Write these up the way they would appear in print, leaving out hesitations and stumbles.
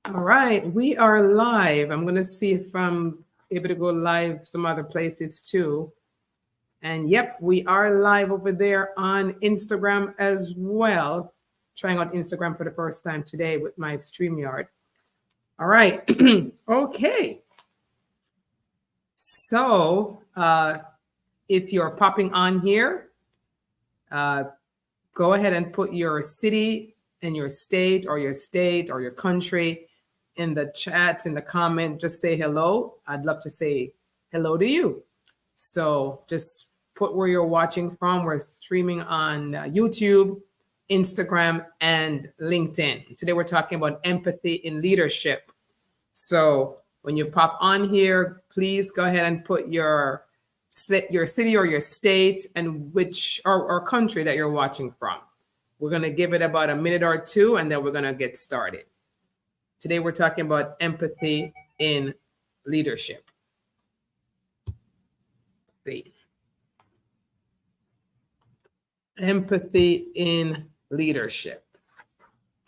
All right, we are live. I'm going to see if I'm able to go live some other places too. And yep, we are live over there on Instagram as well. Trying out Instagram for the first time today with my StreamYard. All right, okay. So if you're popping on here, uh, go ahead and put your city and your state or your country in the chats, in the comment. Just say hello. I'd love to say hello to you. So just put where you're watching from. We're streaming on YouTube, Instagram, and LinkedIn. Today we're talking about empathy in leadership. So when you pop on here, please go ahead and put your city or your state and which or country that you're watching from. We're going to give it about a minute or two, and then we're going to get started. Today, we're talking about empathy in leadership. Let's see. Empathy in leadership.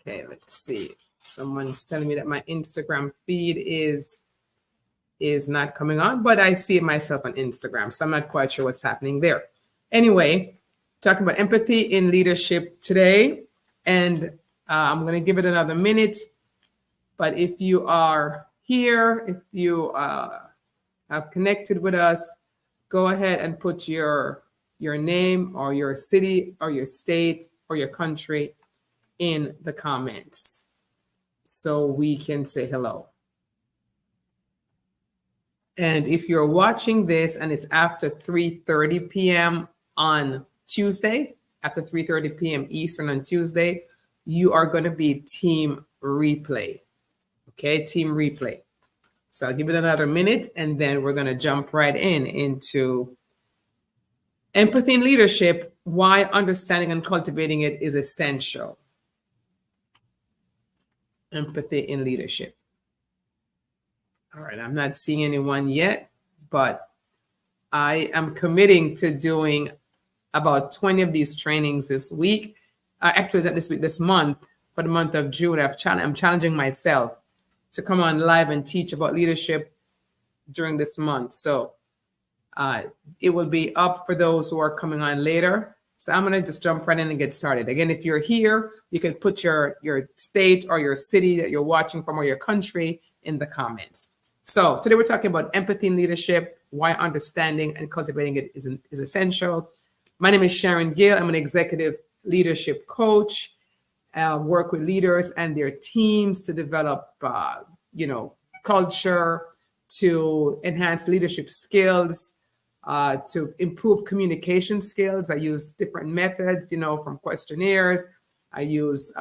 Okay, let's see. Someone's telling me that my Instagram feed is not coming on, but I see it myself on Instagram, so I'm not quite sure what's happening there. Anyway, talking about empathy in leadership today, and I'm going to give it another minute. But if you are here, if you have connected with us, go ahead and put your name or your city or your state or your country in the comments so we can say hello. And if you're watching this and it's after 3:30 p.m. on Tuesday, after 3:30 p.m. Eastern on Tuesday, you are going to be team replay. Okay, team replay. So I'll give it another minute and then we're going to jump right into empathy in leadership, why understanding and cultivating it is essential. Empathy in leadership. All right, I'm not seeing anyone yet, but I am committing to doing about 20 of these trainings this week. Actually, not this week, this month, for the month of June. I'm challenging myself to come on live and teach about leadership during this month. So it will be up for those who are coming on later. So I'm going to just jump right in and get started. Again, if you're here, you can put your state or your city that you're watching from or your country in the comments. So today we're talking about empathy in leadership, why understanding and cultivating it is essential. My name is Sharon Gill. I'm an executive leadership coach. Work with leaders and their teams to develop, culture, to enhance leadership skills, to improve communication skills. I use different methods, from questionnaires. I use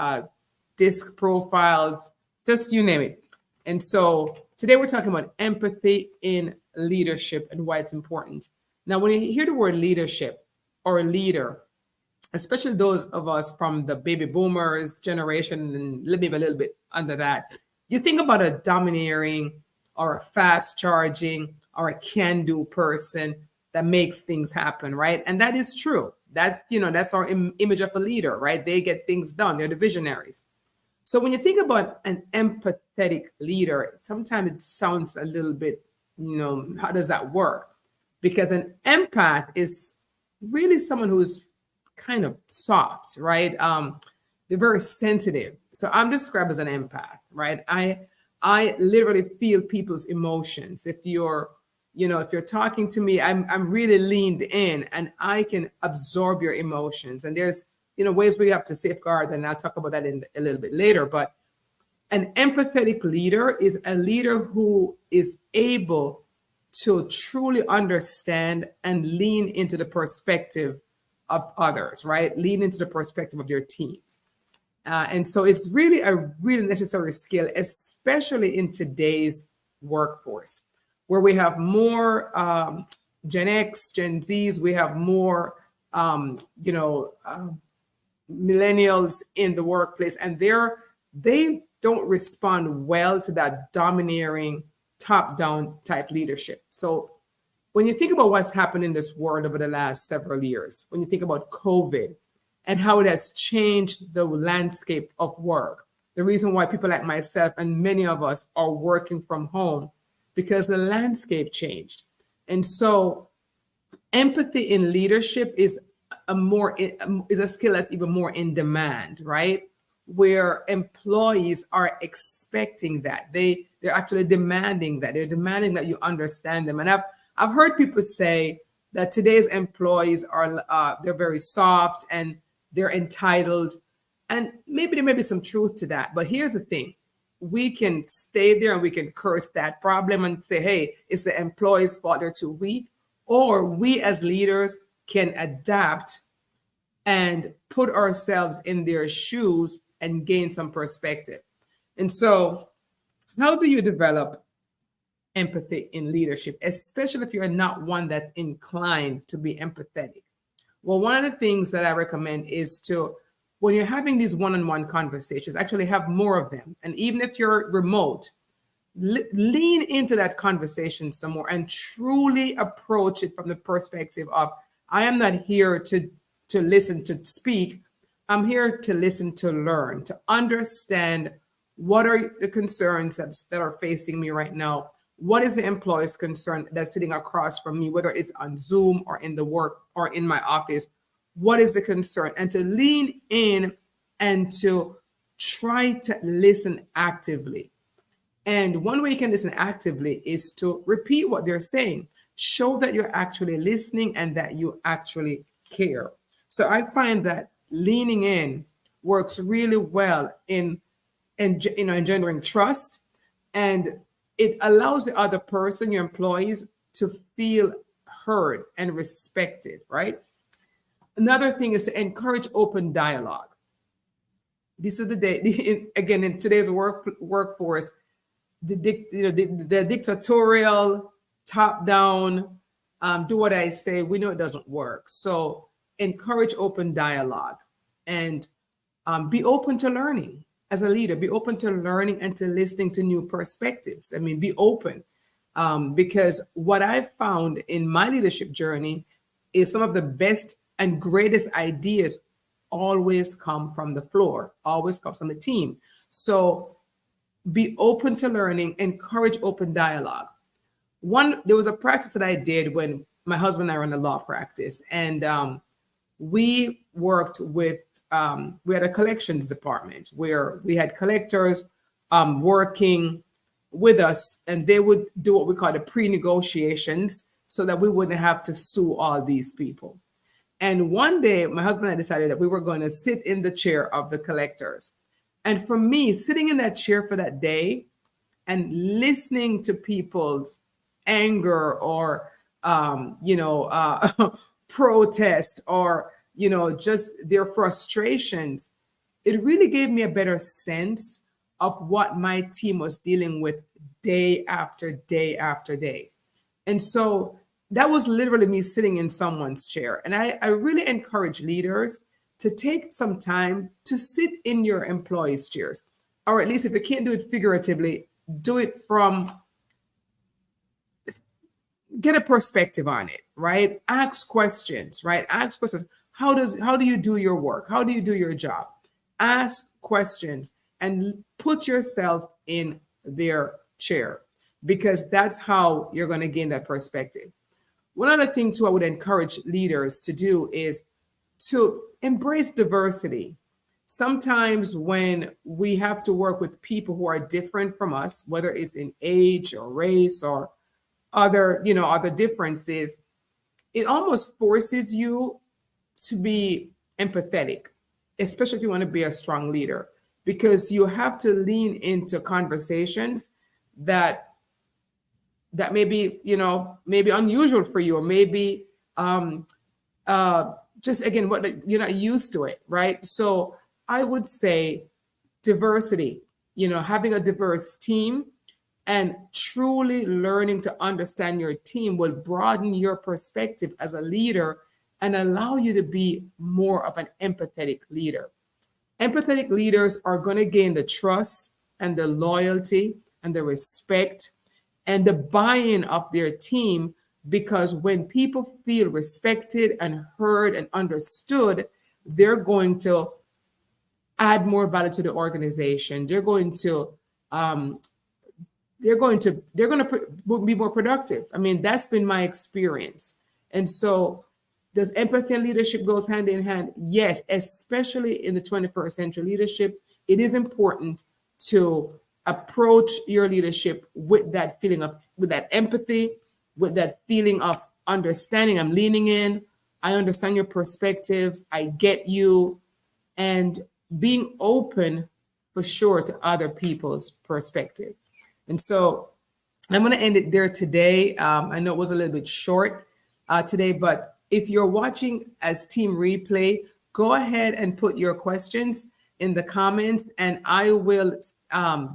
DISC profiles, just you name it. And so today we're talking about empathy in leadership and why it's important. Now, when you hear the word leadership or a leader, especially those of us from the baby boomers generation and maybe a little bit under that, you think about a domineering or a fast charging or a can-do person that makes things happen, right? And that is true. That's our image of a leader, right? They get things done. They're the visionaries. So when you think about an empathetic leader, sometimes it sounds a little bit, how does that work? Because an empath is really someone who's kind of soft, right? They're very sensitive. So I'm described as an empath, right? I literally feel people's emotions. If you're talking to me, I'm really leaned in and I can absorb your emotions. And there's, ways we have to safeguard, and I'll talk about that in a little bit later. But an empathetic leader is a leader who is able to truly understand and lean into the perspective of others, right? Lean into the perspective of your teams. And so it's really a really necessary skill, especially in today's workforce, where we have more Gen X, Gen Zs, we have more, millennials in the workplace, and they don't respond well to that domineering top-down type leadership. So when you think about what's happened in this world over the last several years, when you think about COVID and how it has changed the landscape of work, The reason why people like myself and many of us are working from home, because the landscape changed. And so empathy in leadership is a skill that's even more in demand, right? Where employees are expecting that. They're actually demanding that. They're demanding that you understand them. And I've heard people say that today's employees are they're very soft and they're entitled. And maybe there may be some truth to that. But here's the thing. We can stay there and we can curse that problem and say, hey, it's the employee's fault, they're too weak. Or we as leaders can adapt and put ourselves in their shoes and gain some perspective. And so, how do you develop empathy in leadership, especially if you're not one that's inclined to be empathetic? Well, one of the things that I recommend is to, when you're having these one-on-one conversations, actually have more of them. And even if you're remote, lean into that conversation some more and truly approach it from the perspective of, I am not here to listen to speak. I'm here to listen, to learn, to understand what are the concerns that are facing me right now. What is the employee's concern that's sitting across from me, whether it's on Zoom or in the work or in my office? What is the concern? And to lean in and to try to listen actively. And one way you can listen actively is to repeat what they're saying. Show that you're actually listening and that you actually care. So I find that leaning in works really well in engendering trust, and it allows the other person, your employees, to feel heard and respected, right? Another thing is to encourage open dialogue. This is the day, again, in today's workforce, the dictatorial, top down, do what I say, we know it doesn't work. So encourage open dialogue and be open to learning. As a leader, be open to learning and to listening to new perspectives. I mean, be open. Because what I've found in my leadership journey is some of the best and greatest ideas always come from the floor, always comes from the team. So be open to learning, encourage open dialogue. There was a practice that I did when my husband and I ran a law practice, and we worked with, we had a collections department where we had collectors working with us, and they would do what we call the pre-negotiations so that we wouldn't have to sue all these people. And one day, my husband and I decided that we were going to sit in the chair of the collectors. And for me, sitting in that chair for that day and listening to people's anger or, protest or, just their frustrations, it really gave me a better sense of what my team was dealing with day after day after day. And so that was literally me sitting in someone's chair. And I really encourage leaders to take some time to sit in your employees' chairs, or at least if you can't do it figuratively, do it get a perspective on it, right? Ask questions, right? Ask questions. How do you do your work? How do you do your job? Ask questions and put yourself in their chair, because that's how you're going to gain that perspective. One other thing too I would encourage leaders to do is to embrace diversity. Sometimes when we have to work with people who are different from us, whether it's in age or race or other differences, it almost forces you to be empathetic, especially if you want to be a strong leader, because you have to lean into conversations that may be, maybe unusual for you, or maybe just again, what you're not used to it, right? So I would say diversity, having a diverse team and truly learning to understand your team will broaden your perspective as a leader and allow you to be more of an empathetic leader. Empathetic leaders are going to gain the trust and the loyalty and the respect and the buy-in of their team, because when people feel respected and heard and understood, they're going to add more value to the organization. They're going to be more productive. I mean, that's been my experience. And so, does empathy and leadership goes hand in hand? Yes, especially in the 21st century leadership, it is important to approach your leadership with that feeling of, with that empathy, with that feeling of understanding. I'm leaning in. I understand your perspective. I get you. And being open for sure to other people's perspective. And so I'm going to end it there today. I know it was a little bit short today, but if you're watching as team replay, go ahead and put your questions in the comments, and I will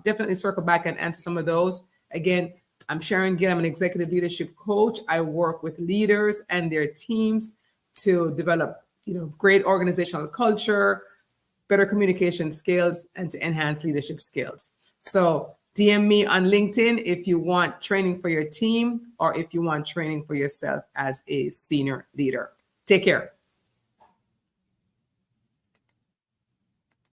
definitely circle back and answer some of those. Again, I'm Sharon Gill. I'm an executive leadership coach. I work with leaders and their teams to develop, great organizational culture, better communication skills, and to enhance leadership skills. So DM me on LinkedIn if you want training for your team or if you want training for yourself as a senior leader. Take care.